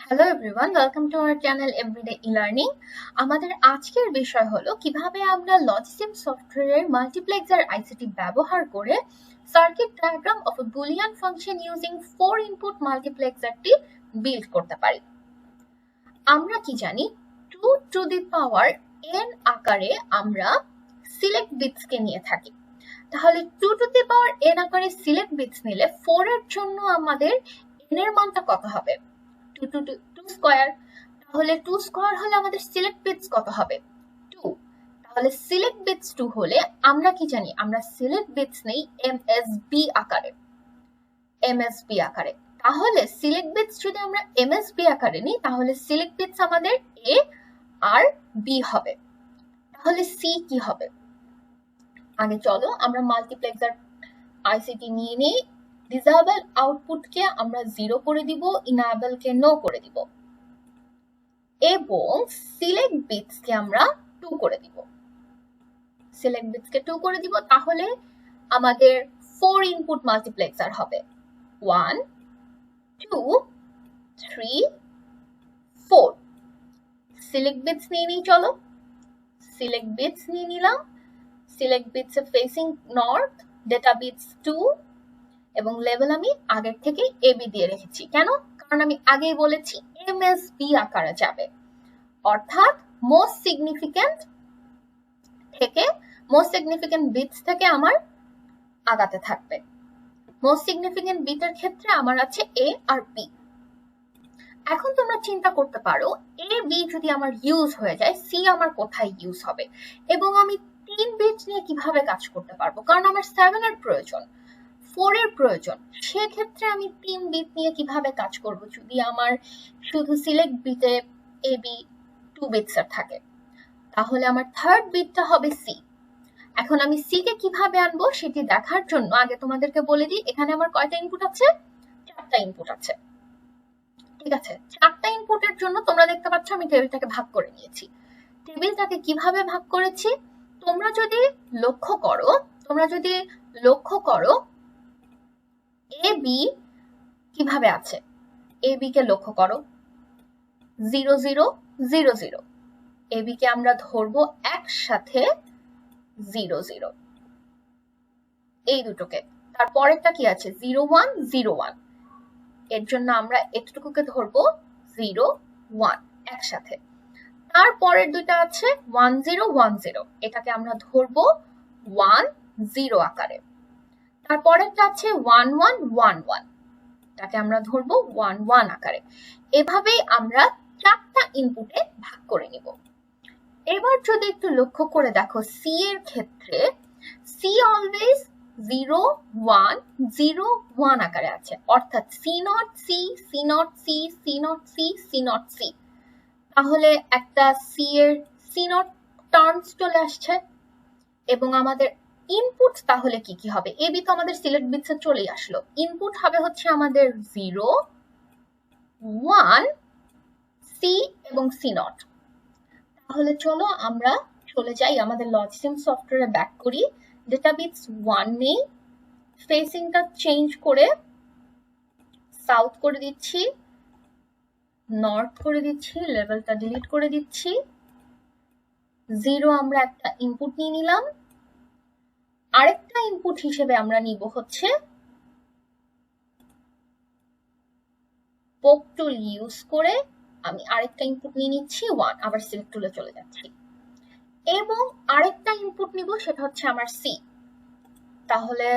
Hello everyone, welcome to our channel everyday e-learning. আমাদের আজকের বিষয় হলো কিভাবে আমরা লজিসিম সফটওয়্যারের মাল্টিপ্লেক্সার আইসিটি ব্যবহার করে circuit diagram of a Boolean function using 4 input মাল্টিপ্লেক্সারটি বিল্ড করতে পারি। আমরা কি জানি 2 টু দি পাওয়ার n আকারে আমরা সিলেক্ট বিটসকে নিয়ে থাকি। তাহলে 2 টু দি পাওয়ার n আকারে সিলেক্ট বিটস নিলে 4 এর জন্য আমাদের n এর মানটা কত হবে? 2 স্কয়ার। তাহলে 2 স্কয়ার হলে আমাদের সিলেক্ট বিটস কত হবে? 2। তাহলে সিলেক্ট বিটস 2 হলে আমরা কি জানি? আমরা সিলেক্ট বিটস নেই এমএসবি আকারে। তাহলে সিলেক্ট বিটস যদি আমরা এমএসবি আকারে নিই তাহলে সিলেক্ট বিটস আমাদের এ আর বি হবে। তাহলে সি কি হবে? আগে চলো আমরা মাল্টিপ্লেক্সার আইসিটি নিয়ে নিই। ডিসেবল আউটপুটকে আমরা 0 করে দিব, ইনেবল কে নো করে দিব এবং সিলেক্ট বিটস কে আমরা 2 করে দিব। তাহলে আমাদের 4 ইনপুট মাল্টিপ্লেক্সার হবে 1 2 3 4। সিলেক্ট বিটস নিয়ে নিই, চলো সিলেক্ট বিটস নিয়ে নিলাম। সিলেক্ট বিটস এ ফেসিং নর্থ, ডেটা বিটস 2 এবং লেভেল আমি আগের থেকে এবি দিয়ে রেখেছি। কেন? কারণ আমি আগেই বলেছি এমএসবি আকারে যাবে, অর্থাৎ মোস্ট সিগনিফিকেন্ট বিটস থেকে আমার আগাতে থাকবে। মোস্ট সিগনিফিকেন্ট বিটের ক্ষেত্রে আমার আছে এ আর বি। এখন তোমরা চিন্তা করতে পারো এ বি যদি আমার ইউজ হয়ে যায়, সি আমার কোথায় ইউজ হবে এবং আমি 3 বিট নিয়ে কিভাবে কাজ করতে পারবো? কারণ আমার 7 এর প্রয়োজন, 4 এর প্রয়োজন। সেক্ষেত্রে আমি 3 বিট নিয়ে কিভাবে কাজ করব যদি আমার শুধু সিলেক্ট বিটে এ বি 2 বিটস থাকে? তাহলে আমার থার্ড বিটটা হবে সি। এখন আমি সি কে কিভাবে আনবো সেটি দেখার জন্য আগে তোমাদেরকে বলে দিই, এখানে আমার কয়টা ইনপুট আছে? 4টা ইনপুট আছে। ঠিক আছে, 4টা ইনপুটের জন্য তোমরা দেখতে পাচ্ছ আমি টেবিলটাকে ভাগ করে নিয়েছি। টেবিলটাকে কিভাবে ভাগ করেছি? তোমরা যদি লক্ষ্য করো এ বি কিভাবে আছে। এ বি কে লক্ষ্য করো 0 0 0 0। এ বি কে আমরা ধরবো একসাথে 0 0, এই দুটোকে। তারপরেরটা কি আছে? 0 1 0 1। এর জন্য আমরা এতটুকুকে ধরবো 0 1 একসাথে। তারপরের দুইটা আছে 1 0 1 0, এটাকে আমরা ধরবো 1 0 আকারে। তারপরেরটা আছে 1 1 1 1, এটাকে আমরা ধরবো 1 1 আকারে। এভাবেই আমরা 4টা ইনপুটে ভাগ করে নিব। এবার যদি একটু লক্ষ্য করে দেখো সি এর ক্ষেত্রে সি অলওয়েজ 0 1 0 1 আকারে আছে, অর্থাৎ C not C, C not C, C not C, C not C. তাহলে একটা সি এর সি নট টার্মস চলে আসছে এবং আমাদের ইনপুট তাহলে কি কি হবে? এবি তো আমাদের সিলেক্ট বিটসে চলেই আসলো। ইনপুট হবে হচ্ছে আমাদের 0 1 সি এবং সি নট। তাহলে চলো আমরা চলে যাই আমাদের লজিসিম সফটওয়্যারে, ব্যাক করি। ডেটা বিটস 1 নেই, ফেসিংটা চেঞ্জ করে সাউথ করে দিচ্ছি, নর্থ করে দিচ্ছি, লেভেলটা ডিলিট করে দিচ্ছি। 0 আমরা একটা ইনপুট নিয়ে নিলাম। আরেকটা ইনপুট হিসেবে আমরা নিব হচ্ছে পোক টুল ইউজ করে আমি আরেকটা ইনপুট নিয়ে নিচ্ছি 1, আবার সিলেক্ট টুলে চলে যাচ্ছি এবং আরেকটা ইনপুট নিব, সেটা হচ্ছে আমার সি। তাহলে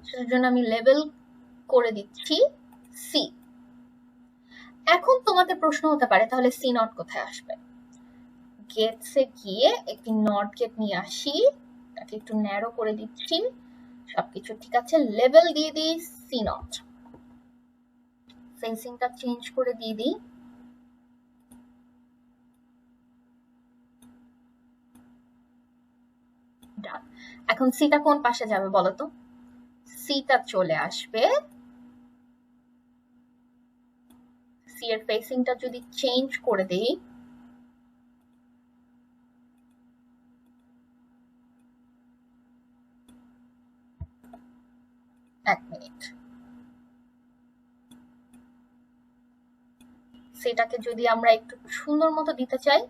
সেটার জন্য আমি লেবেল করে দিচ্ছি সি। এখন তোমাদের প্রশ্ন হতে পারে তাহলে সি নট কোথায় আসবে? গেটসে গিয়ে একটি নট গেট নিয়ে আসি, তাকে একটু ন্যারো করে দিচ্ছি, সবকিছু ঠিক আছে। লেবেল দিয়ে দিই সি নট, ফেসিংটা চেঞ্জ করে দিয়ে দিই। এখন সিটা কোন পাশে যাবে বলো তো? সিটা চলে আসবে, সি এর ফেসিংটা যদি চেঞ্জ করে দেই, এক মিনিট, সেটাকে যদি আমরা একটু সুন্দর মতো দিতে চাই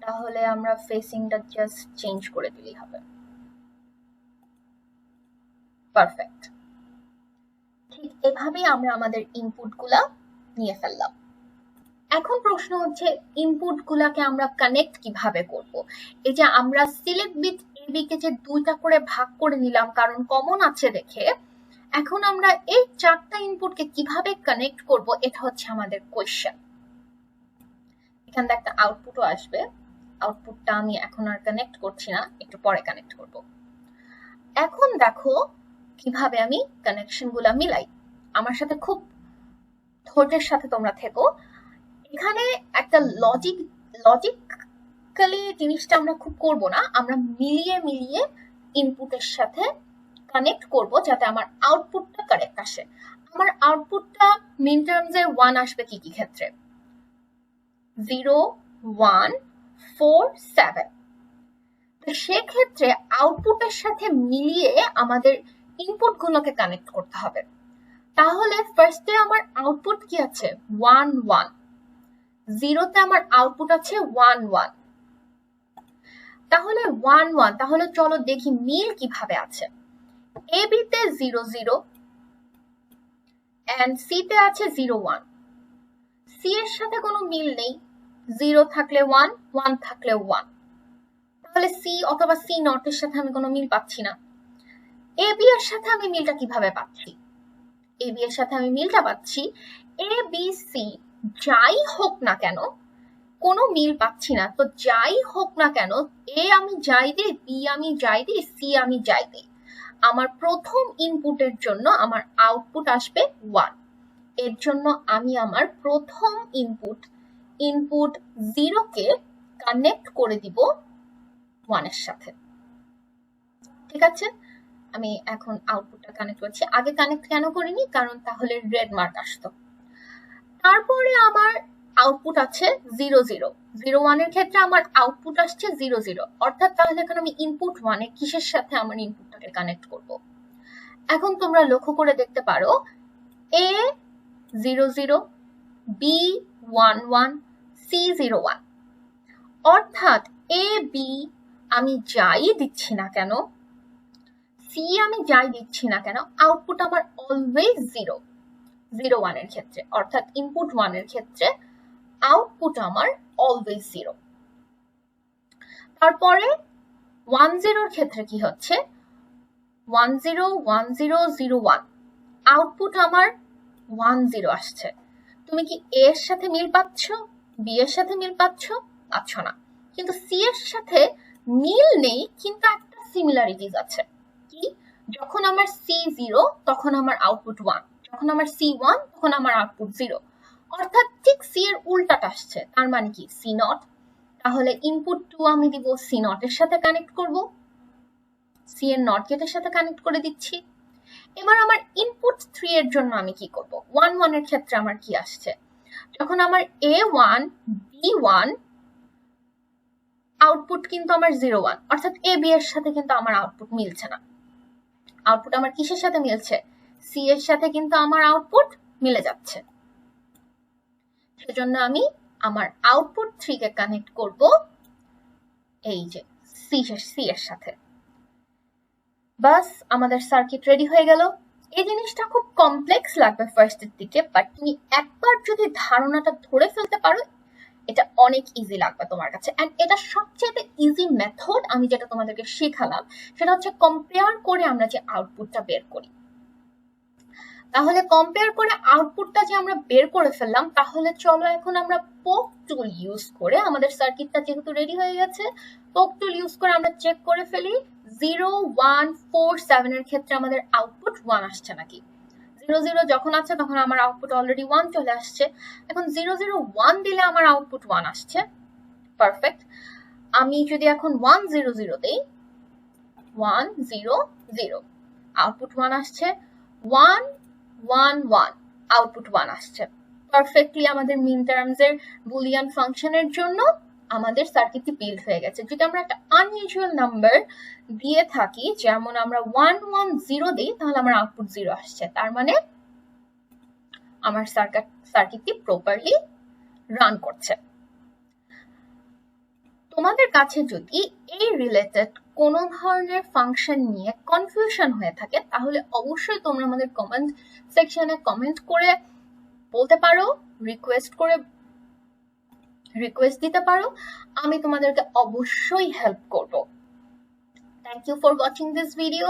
তাহলে আমরা ফেসিংটা জাস্ট চেঞ্জ করে দিলেই হবে। পারফেক্ট। ঠিক এভাবেই আমরা আমাদের ইনপুটগুলা নিয়ে ফেললাম। এখন প্রশ্ন হচ্ছে ইনপুটগুলাকে আমরা কানেক্ট কিভাবে করব। এই যে আমরা সিলেক্ট বিট এবি কে যে দুইটা করে ভাগ করে নিলাম কারণ কমন আছে দেখে, এখন আমরা এই চারটা ইনপুটকে কিভাবে কানেক্ট করব এটা হচ্ছে আমাদের কোয়েশ্চেন। এখানে একটা আউটপুটও আসবে, আউটপুটটা আমি এখন আর কানেক্ট করছি না, একটু পরে কানেক্ট করব। এখন দেখো কিভাবে আমি কানেকশনগুলা মিলাই। আমার সাথে খুব ধৈর্যের সাথে তোমরা থেকো। এখানে একটা লজিক্যালি জিনিসটা আমরা খুব করব না, আমরা মিলিয়ে মিলিয়ে ইনপুটের সাথে কানেক্ট করব যাতে আমার আউটপুটটা কারেক্ট আসে। আমার আউটপুটটা মিন টার্মসের 1 আসবে কি কি ক্ষেত্রে? 0 1 4 7। তো সেক্ষেত্রে আউটপুটের সাথে মিলিয়ে আমাদের ইনপুটগুলোকে কানেক্ট করতে হবে। তাহলে ফার্স্টে আমার আউটপুট কি আছে? 1 1। 0তে আমার আউটপুট আছে 1 1। তাহলে 1 1, তাহলে চলো দেখি মিল কিভাবে আছে। এ বি তে 0 0 এন্ড সি তে আছে 0 1। সি এর সাথে কোনো মিল নেই, 0 থাকলে 1 1 থাকলে 1। তাহলে সি অথবা সি নট এর সাথে আমি কোনো মিল পাচ্ছি না। এ বি এর সাথে আমি মিলটা কিভাবে পাচ্ছি? এ বি এর সাথে আমি মিলটা পাচ্ছি এ বি সি, যাই হোক না কেন কোনো মিল পাচ্ছি না। তো যাই হোক না কেন, এ আমি যাই দিই, বি আমি যাই দিই, সি আমি যাই দিই, আমার প্রথম ইনপুটের জন্য আমার আউটপুট আসবে 1। এর জন্য আমি আমার প্রথম ইনপুট 0 কে কানেক্ট করে দিব 1 এর সাথে। ঠিক আছে, আমি এখন আউটপুটটা কানেক্ট করছি। আগে কানেক্ট কেন করিনি? কারণ তাহলে রেড মার্ক আসতো। তারপরে আমার আউটপুট আছে 0 0 0 1 এর ক্ষেত্রে আমার আউটপুট আসছে 0 0, অর্থাৎ তাহলে এখন আমি ইনপুট 1 এ কিসের সাথে আমার ইনপুটটাকে কানেক্ট করব? এখন তোমরা লক্ষ্য করে দেখতে পারো এ 0 0 বি 1 1 সি 0 1, অর্থাৎ এ বি আমি যাই দিচ্ছি না কেন, সি আমি যাই দিচ্ছি না কেন, আউটপুট আমার অলওয়েজ 0 0 1 এর ক্ষেত্রে, অর্থাৎ ইনপুট 1 এর ক্ষেত্রে আউটপুট আমার অলওয়েজ 0। তারপরে 1 0 এর ক্ষেত্রে কি হচ্ছে? 1 0 1 0 0 1, আউটপুট আমার 1 0 আসছে। তুমি কি এ এর সাথে মিল পাচ্ছ? বি এর সাথে মিল পাচ্ছ না। কিন্তু সি এর সাথে মিল নেই, কিন্তু একটা সিমিলারিটিস আছে। কি? যখন আমার সি 0 তখন আমার আউটপুট 1, যখন আমার সি 1 তখন আমার আউটপুট 0, অর্থাৎ ঠিক সি এর উল্টাটা আসছে। তার মানে কি? C not. তাহলে ইনপুট 2 আমি দিব সি নট এর সাথে কানেক্ট করব, সি এর নট গেটের সাথে কানেক্ট করে দিচ্ছি। এবার আমার ইনপুট 3 এর জন্য আমি কি করব? 1 1 এর ক্ষেত্রে আমার কি আসছে? যখন আমার A1 B1, আউটপুট কিন্তু আমার 0 1, অর্থাৎ এ বি এর সাথে কিন্তু আমার আউটপুট মিলছে না। আউটপুট আমার কিসের সাথে মিলছে? সি এর সাথে কিন্তু আমার আউটপুট মিলে যাচ্ছে। সেজন্য আমি আমার আউটপুট 3 কে কানেক্ট করব এই যে সি এর সাথে। বাস আমাদের সার্কিট রেডি হয়ে গেল। এই জিনিসটা খুব কমপ্লেক্স লাগবে ফার্স্টের দিকে, বাট তুমি একবার যদি ধারণাটা ধরে ফেলতে পারো এটা অনেক ইজি লাগবে তোমার কাছে। এন্ড এটা সবচেয়ে ইজি মেথড আমি যেটা তোমাদেরকে শেখালাম সেটা হচ্ছে কম্পেয়ার করে আমরা যে আউটপুটটা বের করি। তাহলে কম্পেয়ার করে আউটপুটটা যে আমরা বের করে ফেললাম, তাহলে চলো এখন আমরা পোক টুল ইউজ করে, আমাদের সার্কিটটা যেহেতু রেডি হয়ে গেছে, পোক টুল ইউজ করে আমরা চেক করে ফেলি 0 1 4 7 এর ক্ষেত্রে আমাদের আউটপুট 1 আসছে নাকি। 0 0 যখন আছে তখন আমার আউটপুট অলরেডি 1 চলে আসছে। এখন 0 0 1 দিলে আমার আউটপুট 1 আসছে। পারফেক্ট। আমি যদি এখন 1 0 0 দেই, 1 0 0, আউটপুট 1 আসছে। 1 1 1, আউটপুট 1 আসছে। পারফেক্টলি আমাদের মিন টার্মসের বুলিয়ান ফাংশনের জন্য আমাদের সার্কিটটি বিল্ড হয়ে গেছে। যদি আমরা একটা আনইউজুয়াল নাম্বার দিয়ে থাকি, যেমন আমরা 1 1 0 দিই, তাহলে আমার আউটপুট 0 আসছে। তার মানে আমার সার্কিটটি প্রপারলি রান করছে। তোমাদের কাছে যদি এই রিলেটেড কোনো ধরনের ফাংশন নিয়ে কনফিউশন হয়ে থাকে তাহলে অবশ্যই তোমরা আমাদের কমেন্ট সেকশনে কমেন্ট করে বলতে পারো, রিকোয়েস্ট দিতে পারো, আমি তোমাদেরকে অবশ্যই হেল্প করব। Thank you for watching this video.